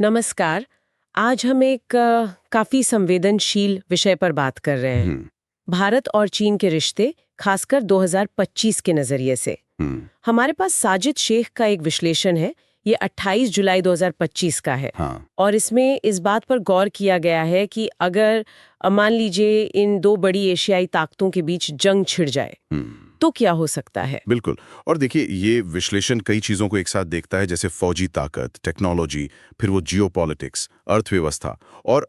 नमस्कार। आज हम एक काफी संवेदनशील विषय पर बात कर रहे हैं। भारत और चीन के रिश्ते, खासकर 2025 के नजरिए से। हमारे पास साजिद शेख का एक विश्लेषण है, ये 28 जुलाई 2025 का है। और इसमें इस बात पर गौर किया गया है कि अगर मान लीजिए इन दो बड़ी एशियाई ताकतों के बीच जंग छिड़ जाए तो क्या हो सकता है। बिल्कुल। और देखिए, ये विश्लेषण कई चीजों को एक साथ देखता है, जैसे फौजी ताकत, टेक्नोलॉजी, फिर वो जियोपॉलिटिक्स, अर्थव्यवस्था और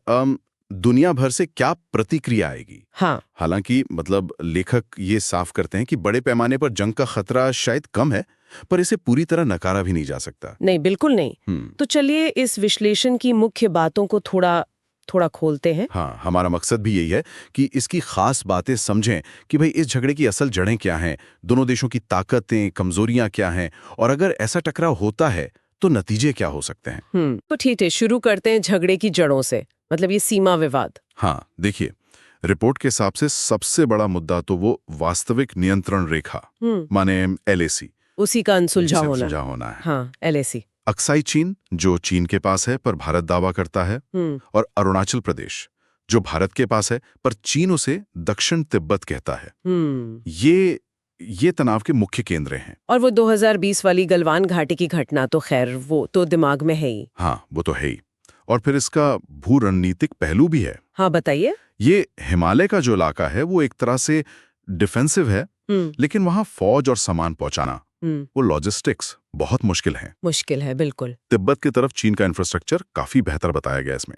दुनिया भर से क्या प्रतिक्रिया आएगी। हाँ। हालांकि मतलब लेखक ये साफ करते हैं कि बड़े पैमाने पर जंग का खतरा शायद कम है, पर इसे पूरी तरह नकारा भी नहीं जा सकता। नहीं, बिल्कुल नहीं। तो चलिए इस विश्लेषण की मुख्य बातों को थोड़ा खोलते हैं। हाँ, हमारा मकसद भी यही है कि इसकी खास बातें समझें कि भाई इस झगड़े की असल जड़ें क्या हैं, दोनों देशों की ताकतें, कमजोरियां क्या हैं, और अगर ऐसा टकराव होता है तो नतीजे क्या हो सकते हैं। तो ठीक है, शुरू करते हैं झगड़े की जड़ों से, मतलब ये सीमा विवाद। हाँ, देखिए, रिपोर्ट के हिसाब से सबसे बड़ा मुद्दा तो वो वास्तविक नियंत्रण रेखा, माने LAC, उसी का अनसुलझा होना है। हाँ, LAC। अक्साई चीन, जो चीन के पास है पर भारत दावा करता है, और अरुणाचल प्रदेश, जो भारत के पास है पर चीन उसे दक्षिण तिब्बत कहता है। ये तनाव के मुख्य केंद्र हैं। और वो 2020 वाली गलवान घाटी की घटना तो खैर वो तो दिमाग में है ही। हाँ, वो तो है ही। और फिर इसका भू रणनीतिक पहलू भी है। हाँ, बताइए। ये हिमालय का जो इलाका है वो एक तरह से डिफेंसिव है, लेकिन वहां फौज और सामान पहुंचाना, वो लॉजिस्टिक्स बहुत मुश्किल है। मुश्किल है, बिल्कुल। तिब्बत की तरफ चीन का इंफ्रास्ट्रक्चर काफी बेहतर बताया गया इसमें।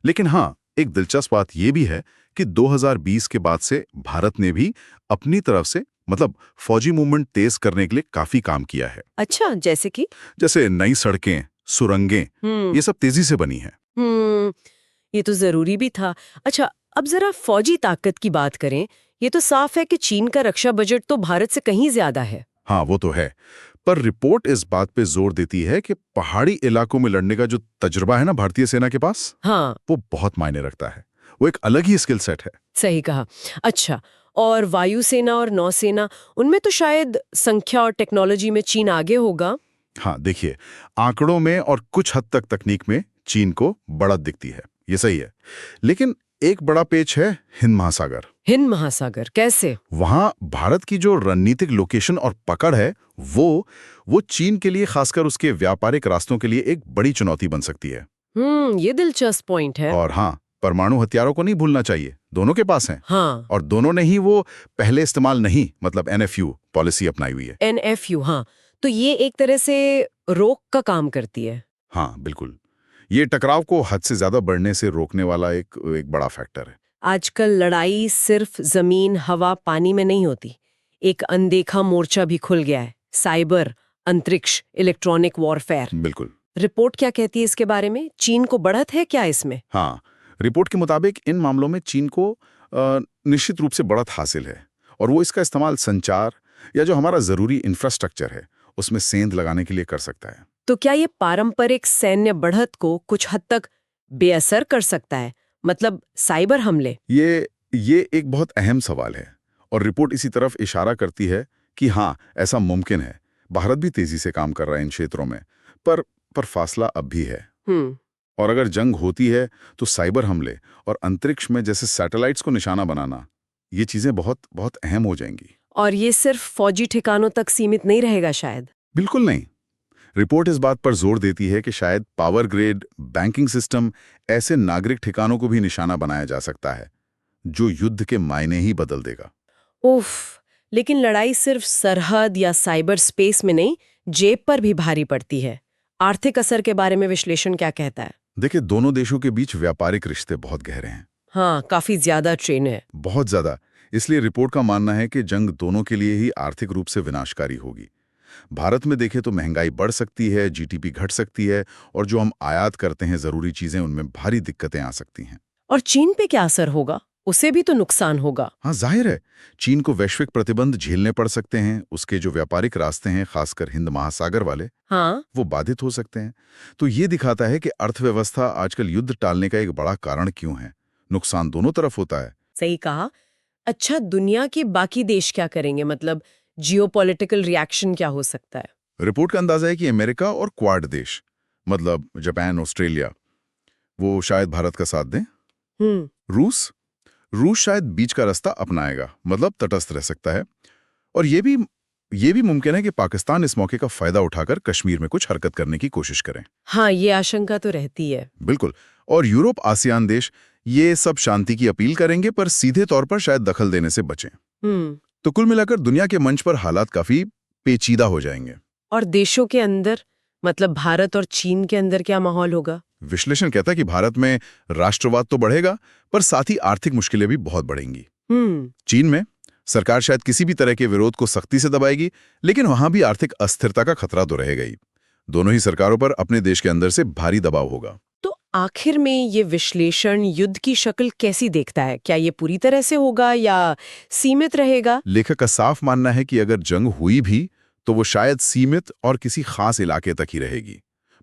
लेकिन हाँ, एक दिलचस्प बात यह भी है कि 2020 के बाद से भारत ने भी अपनी तरफ से मतलब फौजी मूवमेंट तेज करने के लिए काफी काम किया है। अच्छा, जैसे नई सड़कें, सुरंगें, ये सब तेजी से बनी है। ये तो जरूरी भी था। अच्छा, अब जरा फौजी ताकत की बात करें। ये तो साफ है कि चीन का रक्षा बजट तो भारत से कहीं ज्यादा है। हाँ, वो तो है, पर रिपोर्ट इस बात पे जोर देती है कि पहाड़ी इलाकों में लड़ने का जो तजुर्बा है ना भारतीय सेना के पास, हाँ, वो बहुत मायने रखता है। वो एक अलग ही स्किल सेट है। सही कहा। अच्छा, और वायुसेना और नौसेना, उनमें तो शायद संख्या और टेक्नोलॉजी में चीन आगे होगा। हाँ, देखिए, आंकड़ों में और कुछ हद तक तकनीक में चीन को बढ़त दिखती है, ये सही है। लेकिन एक बड़ा पेच है हिंद महासागर। हिंद महासागर कैसे? वहां भारत की जो रणनीतिक लोकेशन और पकड़ है, वो चीन के लिए, खासकर उसके व्यापारिक रास्तों के लिए एक बड़ी चुनौती बन सकती है। ये दिलचस्प पॉइंट है। और हाँ, परमाणु हथियारों को नहीं भूलना चाहिए, दोनों के पास हैं। हाँ। और दोनों ने ही वो पहले इस्तेमाल नहीं, मतलब NFU पॉलिसी अपनाई हुई है। NFU, हाँ, तो ये एक तरह से रोक का काम करती है। हाँ, बिल्कुल। ये टकराव को हद से ज्यादा बढ़ने से रोकने वाला एक बड़ा फैक्टर है। आजकल लड़ाई सिर्फ जमीन, हवा, पानी में नहीं होती। एक अनदेखा मोर्चा भी खुल गया है, साइबर, अंतरिक्ष, इलेक्ट्रॉनिक वॉरफेयर। बिल्कुल। रिपोर्ट क्या कहती है इसके बारे में? चीन को बढ़त है क्या इसमें? हाँ, रिपोर्ट के मुताबिक इन मामलों में चीन को निश्चित रूप से बढ़त हासिल है, और वो इसका इस्तेमाल संचार या जो हमारा जरूरी इंफ्रास्ट्रक्चर है उसमें सेंध लगाने के लिए कर सकता है। तो क्या ये पारंपरिक सैन्य बढ़त को कुछ हद तक बेअसर कर सकता है, मतलब साइबर हमले? ये एक बहुत अहम सवाल है, और रिपोर्ट इसी तरफ इशारा करती है कि हाँ, ऐसा मुमकिन है। भारत भी तेजी से काम कर रहा है इन क्षेत्रों में, पर फासला अब भी है। और अगर जंग होती है तो साइबर हमले और अंतरिक्ष में जैसे सैटेलाइट्स को निशाना बनाना, ये चीजें बहुत बहुत अहम हो जाएंगी। और ये सिर्फ फौजी ठिकानों तक सीमित नहीं रहेगा शायद? बिल्कुल नहीं। रिपोर्ट इस बात पर जोर देती है कि शायद पावर ग्रेड, बैंकिंग सिस्टम, ऐसे नागरिक ठिकानों को भी निशाना बनाया जा सकता है, जो युद्ध के मायने ही बदल देगा। उफ, लेकिन लड़ाई सिर्फ सरहद या साइबर स्पेस में नहीं, जेब पर भी भारी पड़ती है। आर्थिक असर के बारे में विश्लेषण क्या कहता है? देखिए, दोनों देशों के बीच व्यापारिक रिश्ते बहुत गहरे हैं। हाँ, काफी ज्यादा ट्रेन है। बहुत ज्यादा। इसलिए रिपोर्ट का मानना है कि जंग दोनों के लिए ही आर्थिक रूप से विनाशकारी होगी। भारत में देखें तो महंगाई बढ़ सकती है, GDP घट सकती है, और जो हम आयात करते हैं जरूरी चीजें, उनमें भारी दिक्कतें आ सकती हैं। और चीन पे क्या असर होगा? उसे भी तो नुकसान होगा। हाँ, जाहिर है, चीन को वैश्विक प्रतिबंध झेलने पड़ सकते हैं। उसके जो व्यापारिक रास्ते हैं, खासकर हिंद महासागर वाले, हाँ, वो बाधित हो सकते हैं। तो ये दिखाता है कि अर्थव्यवस्था आजकल युद्ध टालने का एक बड़ा कारण क्यों है। नुकसान दोनों तरफ होता है। सही कहा। अच्छा, दुनिया के बाकी देश क्या करेंगे, मतलब जियोपॉलिटिकल रिएक्शन क्या हो सकता है? रिपोर्ट का अंदाजा है कि अमेरिका और क्वाड देश, मतलब जापान, ऑस्ट्रेलिया, वो शायद भारत का साथ दें। रूस शायद बीच का रास्ता अपनाएगा, मतलब तटस्थ रह सकता है। और ये भी मुमकिन है कि पाकिस्तान इस मौके का फायदा उठाकर कश्मीर में कुछ हरकत करने की कोशिश करें। हाँ, ये आशंका तो रहती है। बिल्कुल। और यूरोप, आसियान देश ये सब शांति की अपील करेंगे, पर सीधे तौर पर शायद दखल देने से बचें। तो कुल मिलाकर दुनिया के मंच पर हालात काफी पेचीदा हो जाएंगे। और देशों के अंदर, मतलब भारत और चीन के अंदर क्या माहौल होगा? विश्लेषण कहता है कि भारत में राष्ट्रवाद तो बढ़ेगा, पर साथ ही आर्थिक मुश्किलें भी बहुत बढ़ेंगी। चीन में सरकार शायद किसी भी तरह के विरोध को सख्ती से दबाएगी, लेकिन वहां भी आर्थिक अस्थिरता का खतरा तो रहेगा ही। दोनों ही सरकारों पर अपने देश के अंदर से भारी दबाव होगा। तो आखिर में ये विश्लेषण युद्ध की शक्ल कैसी देखता है? क्या ये पूरी तरह से होगा या सीमित रहेगा? लेखक का साफ मानना है कि अगर जंग हुई भी तो वो शायद सीमित और किसी खास इलाके तक ही रहेगी।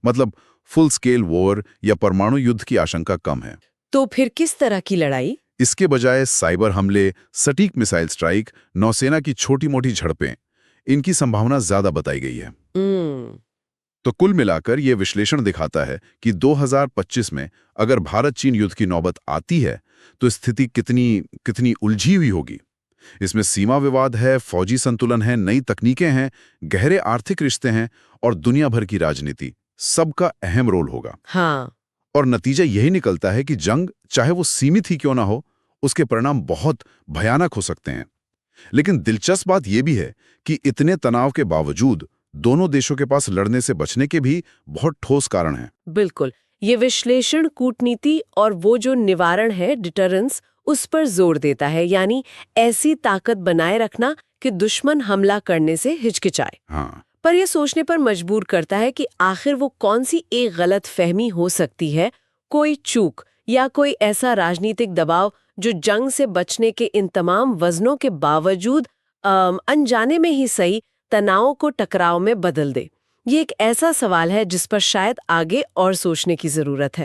मतलब फुल स्केल वॉर या परमाणु युद्ध की आशंका कम है। तो फिर किस तरह की लड़ाई? इसके बजाय साइबर हमले, सटीक मिसाइल स्ट्राइक, नौसेना की छोटी मोटी झड़पें, इनकी संभावना ज्यादा बताई गई है। तो कुल मिलाकर यह विश्लेषण दिखाता है कि 2025 में अगर भारत चीन युद्ध की नौबत आती है तो स्थिति कितनी उलझी हुई होगी। इसमें सीमा विवाद है, फौजी संतुलन है, नई तकनीकें हैं, गहरे आर्थिक रिश्ते हैं और दुनिया भर की राजनीति, सबका अहम रोल होगा। हाँ। और नतीजा यही निकलता है कि जंग, चाहे वो सीमित ही क्यों ना हो, उसके परिणाम बहुत भयानक हो सकते हैं। लेकिन दिलचस्प बात यह भी है कि इतने तनाव के बावजूद दोनों देशों के पास लड़ने से बचने के भी बहुत ठोस कारण हैं। बिल्कुल। ये विश्लेषण कूटनीति और वो जो निवारण है, डिटरेंस, उस पर जोर देता है, यानी ऐसी ताकत बनाए रखना कि दुश्मन हमला करने से हिचकिचाए। हाँ। पर यह सोचने पर मजबूर करता है कि आखिर वो कौन सी एक गलत फहमी हो सकती है, कोई चूक या कोई ऐसा राजनीतिक दबाव जो जंग से बचने के इन तमाम वजनों के बावजूद अनजाने में ही सही तनाव को टकराव में बदल दे। ये एक ऐसा सवाल है जिस पर शायद आगे और सोचने की जरूरत है।